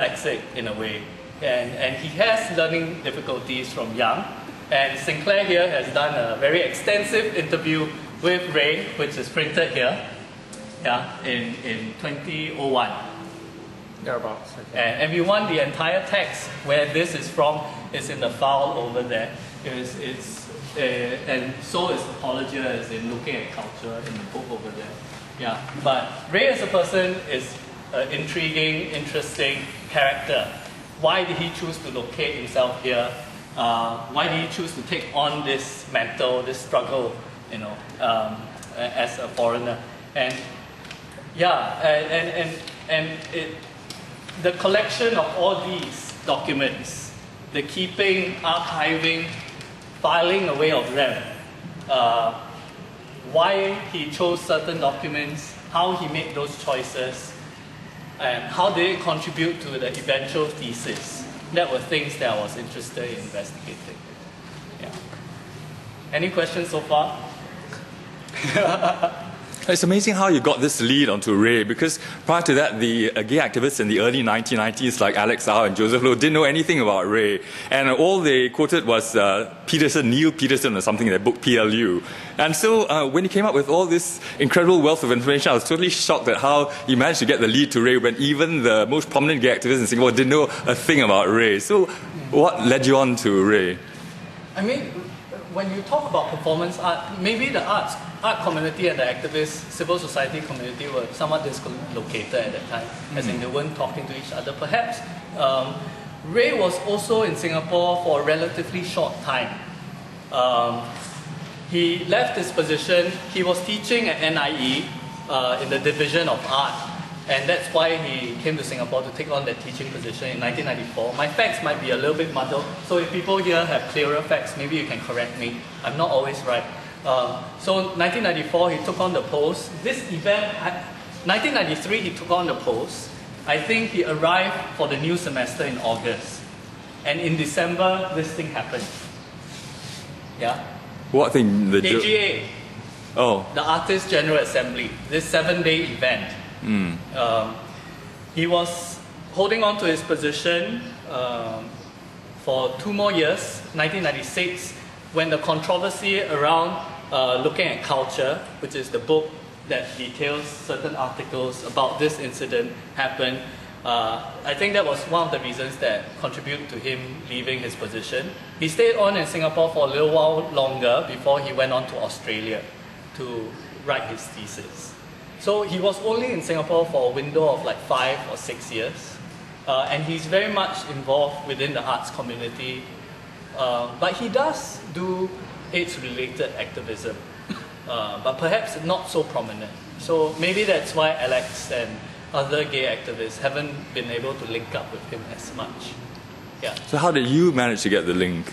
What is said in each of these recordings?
dyslexic in a way, and he has learning difficulties from young. And Sinclair here has done a very extensive interview with Ray, which is printed here, in 2001. Thereabouts. Okay. And we want the entire text where this is from is in the file over there. And so is Apologia, as in looking at culture in the book over there. Yeah, but Ray as a person is an intriguing, interesting character. Why did he choose to locate himself here? Why did he choose to take on this mantle, this struggle, as a foreigner? And the collection of all these documents, the keeping, archiving, filing away of them, why he chose certain documents, how he made those choices, and how did it contribute to the eventual thesis. That were things that I was interested in investigating. Yeah. Any questions so far? It's amazing how you got this lead onto Ray, because prior to that, the gay activists in the early 1990s, like Alex Au and Joseph Low, didn't know anything about Ray. And all they quoted was Neil Peterson or something in their book, PLU. And so when he came up with all this incredible wealth of information, I was totally shocked at how he managed to get the lead to Ray when even the most prominent gay activists in Singapore didn't know a thing about Ray. So what led you on to Ray? I mean, when you talk about performance art, maybe the art community and the activist civil society community were somewhat dislocated at that time, as in they weren't talking to each other. Perhaps Ray was also in Singapore for a relatively short time. He left his position. He was teaching at NIE in the Division of Art, and that's why he came to Singapore to take on that teaching position in 1994. My facts might be a little bit muddled, so if people here have clearer facts, maybe you can correct me. I'm not always right. So 1994 he took on the post. This event, 1993 he took on the post. I think he arrived for the new semester in August. And in December this thing happened. Yeah? What thing? The AGA. Oh. The Artists General Assembly. This 7-day event. He was holding on to his position for 2 more years, 1996, when the controversy around looking at culture, which is the book that details certain articles about this incident, happened. I think that was one of the reasons that contributed to him leaving his position. He stayed on in Singapore for a little while longer before he went on to Australia to write his thesis. So he was only in Singapore for a window of like 5 or 6 years. And he's very much involved within the arts community. But he does do AIDS-related activism, but perhaps not so prominent. So maybe that's why Alex and other gay activists haven't been able to link up with him as much. Yeah. So how did you manage to get the link?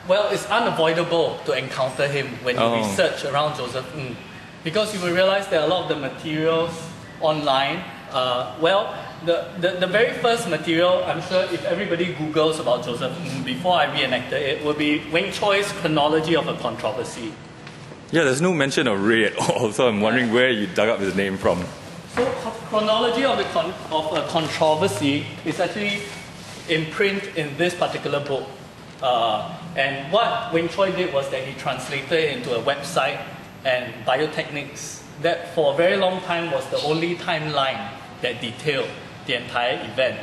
Well, it's unavoidable to encounter him when you research around Joseph Ng, because you will realize that a lot of the materials online, the very first material, I'm sure if everybody Googles about Joseph Ng before I reenacted it, will be Weng Choi's Chronology of a Controversy. Yeah, there's no mention of Ray at all, so I'm wondering where you dug up his name from. So, Chronology of a Controversy is actually in print in this particular book. And what Weng Choi did was that he translated it into a website and biotechnics that for a very long time was the only timeline that detailed the entire event.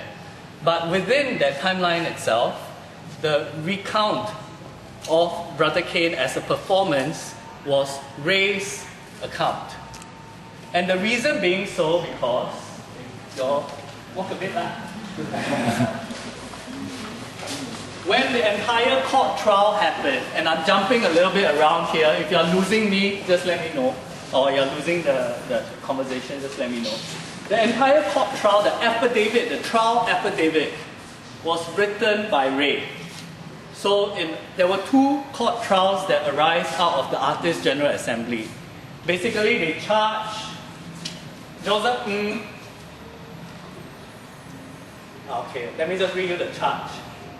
But within that timeline itself, the recount of Brother Kane as a performance was Ray's account. And the reason being so because, walk a bit back. When the entire court trial happened, and I'm jumping a little bit around here, if you're losing me, just let me know. Or you're losing the conversation, just let me know. The entire court trial, the affidavit, the trial affidavit, was written by Ray. So there were 2 court trials that arise out of the Artists General Assembly. Basically, they charged Joseph Ng. Okay, let me just read you the charge.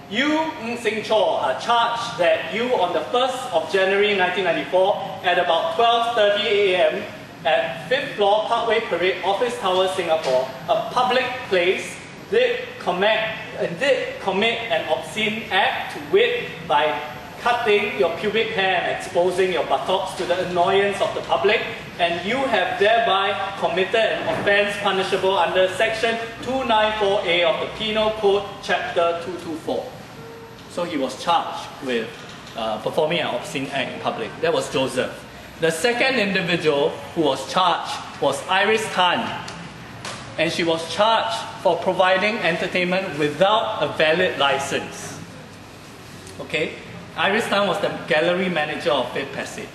You, Ng Sing Chaw, are charged that you, on the 1st of January 1994, at about 12:30 a.m., at 5th floor Parkway Parade Office Tower, Singapore, a public place, did commit an obscene act, to wit, by cutting your pubic hair and exposing your buttocks to the annoyance of the public, and you have thereby committed an offence punishable under section 294A of the Penal Code, chapter 224. So he was charged with performing an obscene act in public. That was Joseph. The second individual who was charged was Iris Tan, and she was charged for providing entertainment without a valid license. Okay? Iris Tan was the gallery manager of Fifth Passage.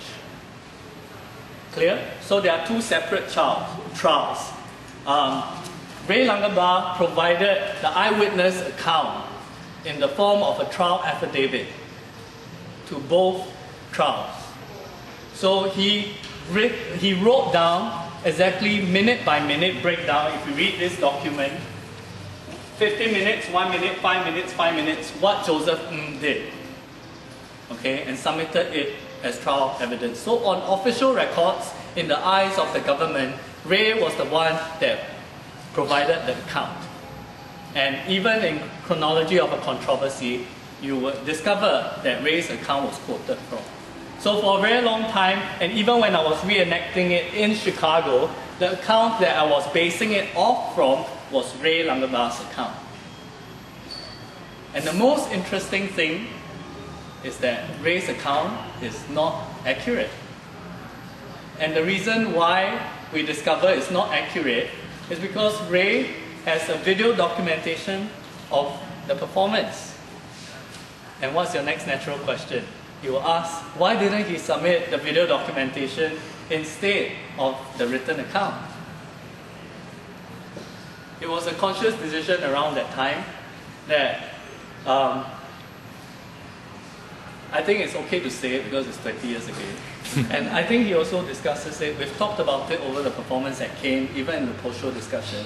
Clear? So there are two separate trials. Ray Langenbach provided the eyewitness account in the form of a trial affidavit to both trials. So he wrote down exactly minute by minute breakdown. If you read this document, 15 minutes, 1 minute, 5 minutes, 5 minutes, what Joseph did. Okay, and submitted it as trial evidence. So on official records, in the eyes of the government, Ray was the one that provided the account. And even in chronology of a controversy, you will discover that Ray's account was quoted from. So for a very long time, and even when I was reenacting it in Chicago, the account that I was basing it off from was Ray Langenbach's account. And the most interesting thing is that Ray's account is not accurate. And the reason why we discover it's not accurate is because Ray has a video documentation of the performance. And what's your next natural question? You will ask, why didn't he submit the video documentation instead of the written account? It was a conscious decision around that time that I think it's okay to say it because it's 20 years ago. And I think he also discusses it. We've talked about it over the performance that came, even in the post-show discussion.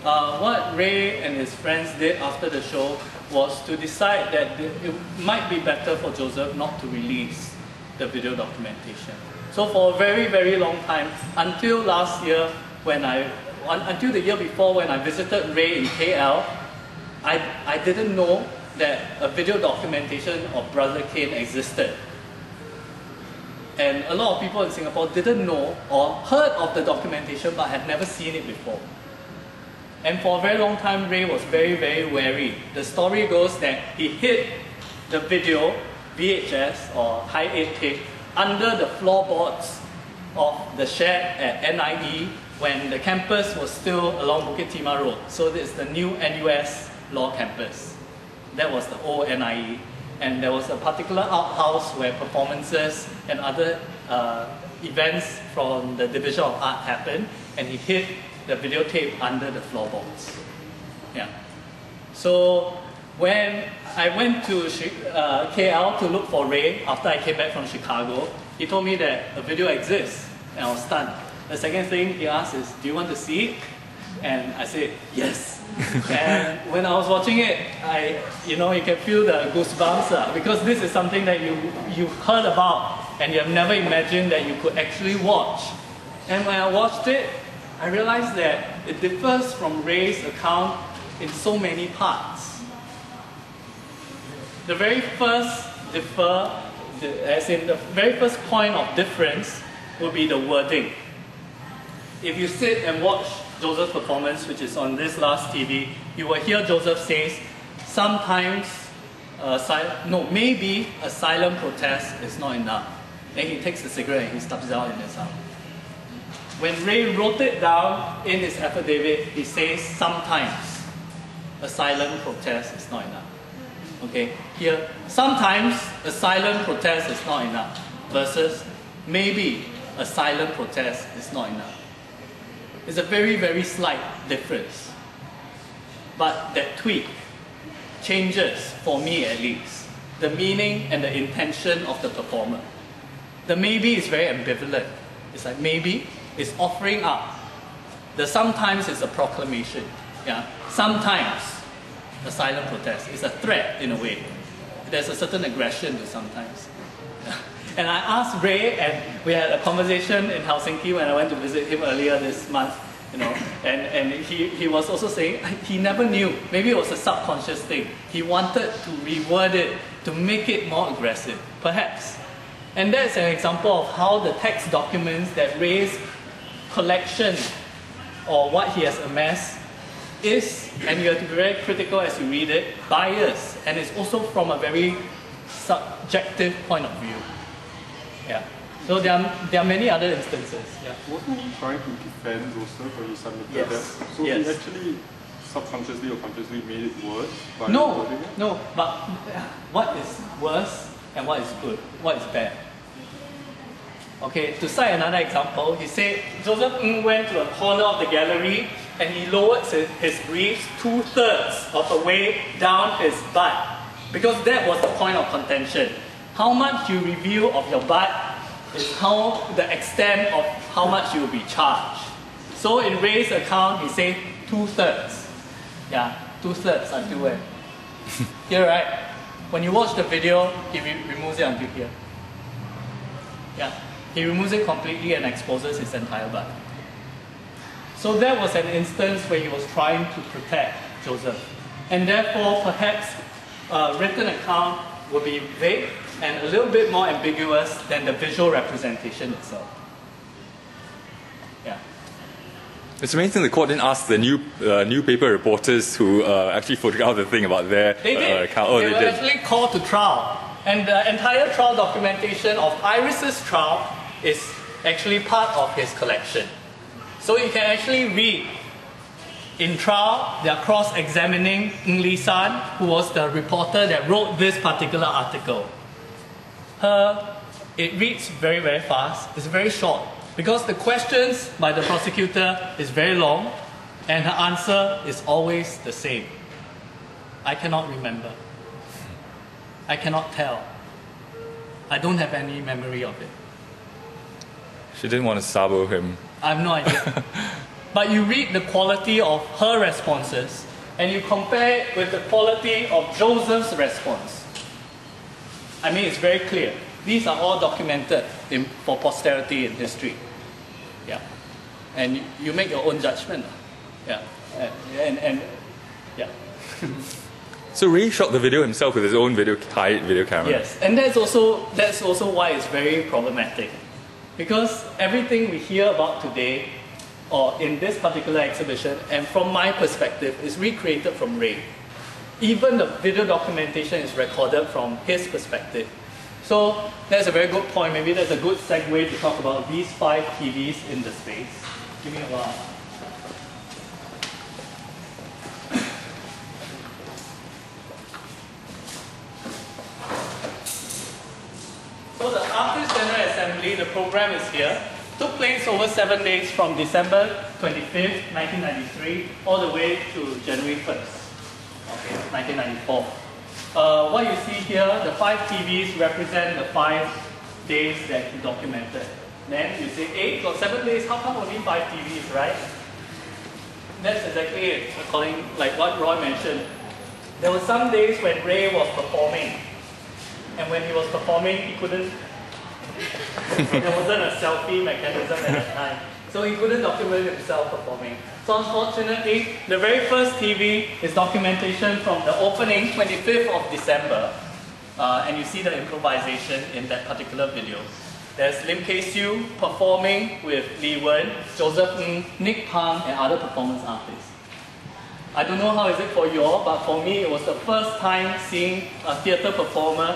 What Ray and his friends did after the show was to decide that it might be better for Joseph not to release the video documentation. So for a very, very long time, until last year, until the year before when I visited Ray in KL, I didn't know that a video documentation of Brother Kane existed. And a lot of people in Singapore didn't know or heard of the documentation but had never seen it before. And for a very long time, Ray was very, very wary. The story goes that he hid the video, VHS or high 8 tape, under the floorboards of the shed at NIE when the campus was still along Bukit Timah Road. So this is the new NUS Law Campus. That was the old NIE. And there was a particular outhouse where performances and other events from the Division of Art happened, and he hid the videotape under the floorboards. Yeah. So when I went to KL to look for Ray after I came back from Chicago, he told me that a video exists, and I was stunned. The second thing he asked is, do you want to see it? And I said, yes. And when I was watching it, you can feel the goosebumps because this is something that you heard about and you have never imagined that you could actually watch. And when I watched it, I realized that it differs from Ray's account in so many parts. The very first point of difference will be the wording. If you sit and watch Joseph's performance, which is on this last TV, you will hear Joseph says, sometimes, maybe a silent protest is not enough. Then he takes a cigarette and he stuffs it out in his arm. When Ray wrote it down in his affidavit, he says, sometimes a silent protest is not enough. Okay, here, sometimes a silent protest is not enough, versus maybe a silent protest is not enough. It's a very, very slight difference. But that tweak changes, for me at least, the meaning and the intention of the performer. The maybe is very ambivalent. It's like maybe is offering up. The sometimes is a proclamation. Yeah? Sometimes a silent protest is a threat in a way. There's a certain aggression to sometimes. And I asked Ray, and we had a conversation in Helsinki when I went to visit him earlier this month, And he was also saying he never knew, maybe it was a subconscious thing. He wanted to reword it, to make it more aggressive, perhaps. And that's an example of how the text documents that Ray's collection or what he has amassed is, and you have to be very critical as you read it, biased, and it's also from a very subjective point of view. Yeah. So there are many other instances. Yeah. Wasn't he trying to defend Joseph when he submitted Yes. that? So Yes. he actually subconsciously or consciously made it worse by No, wording it? no, but what is worse and what is good? What is bad? Okay, to cite another example, he said Joseph Ng went to a corner of the gallery and he lowered his briefs 2/3 of the way down his butt, because that was the point of contention. How much you reveal of your butt is how the extent of how much you will be charged. So in Ray's account, he said 2/3. Yeah, 2/3 until where? Here, right? When you watch the video, he removes it until here. Yeah, he removes it completely and exposes his entire butt. So that was an instance where he was trying to protect Joseph. And therefore, perhaps a written account will be vague and a little bit more ambiguous than the visual representation itself. Yeah. It's amazing the court didn't ask the newspaper reporters who actually photographed the thing about their They did. account. Oh, they they were did. actually called to trial. And the entire trial documentation of Iris's trial is actually part of his collection. So you can actually read in trial, they are cross-examining Loo Zihan, who was the reporter that wrote this particular article. It reads very, very fast. It's very short because the questions by the prosecutor is very long and her answer is always the same. I cannot remember. I cannot tell. I don't have any memory of it. She didn't want to sabo him. I have no idea. But you read the quality of her responses and you compare it with the quality of Joseph's response. I mean, it's very clear. These are all documented for posterity in history. Yeah. And you make your own judgment. Yeah. And yeah. So Ray shot the video himself with his own high video camera. Yes, and that's also why it's very problematic. Because everything we hear about today, or in this particular exhibition, and from my perspective, is recreated from Ray. Even the video documentation is recorded from his perspective. So that's a very good point. Maybe that's a good segue to talk about these 5 TVs in the space. Give me a while. So the Artist General Assembly, the program is here, took place over 7 days from December 25th, 1993, all the way to January 1st, okay, 1994. What you see here, the 5 TVs represent the 5 days that he documented. Then you say, 8 or 7 days, how come only 5 TVs, right? That's exactly it, according like what Roy mentioned. There were some days when Ray was performing, and when he was performing, he couldn't, there wasn't a selfie mechanism at that time. So he couldn't document himself performing. So unfortunately, the very first TV is documentation from the opening, 25th of December. And you see the improvisation in that particular video. There's Lim Kay Siu performing with Lee Wen, Joseph Ng, Nick Pang, and other performance artists. I don't know how is it for you all, but for me it was the first time seeing a theatre performer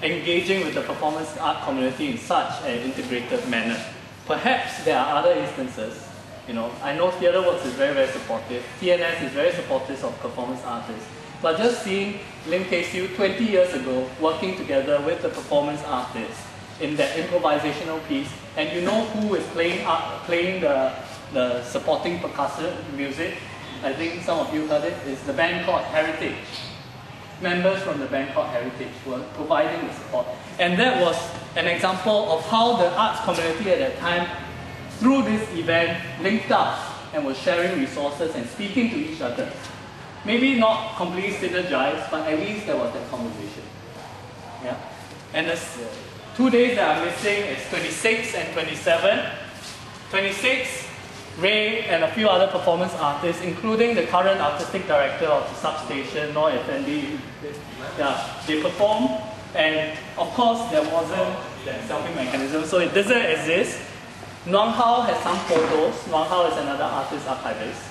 engaging with the performance art community in such an integrated manner. Perhaps there are other instances. You know, I know Theatre Works is very, very supportive. TNS is very supportive of performance artists. But just seeing Lim Kay Siu 20 years ago working together with the performance artists in that improvisational piece, and you know who is playing the supporting percussive music. I think some of you heard it. It's the band called Heritage. Members from the band called Heritage were providing the support. And that was an example of how the arts community at that time, through this event, linked up and was sharing resources and speaking to each other. Maybe not completely synergized, but at least there was that conversation. Yeah. And the 2 days that are missing is 26 and 27. 26 Ray and a few other performance artists, including the current artistic director of the substation, Noor Effendi, they performed, and of course there wasn't that selfie mechanism, so it doesn't exist. Nuang Hao has some photos. Nuang Hao is another artist archivist,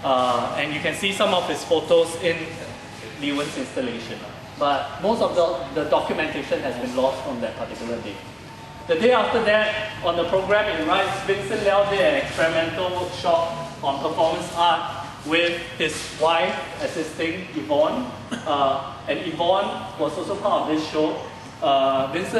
and you can see some of his photos in Li Wen's installation. But most of the documentation has been lost on that particular day. The day after that, on the program it writes, Vincent Liao did an experimental workshop on performance art with his wife assisting Yvonne, and Yvonne was also part of this show. Vincent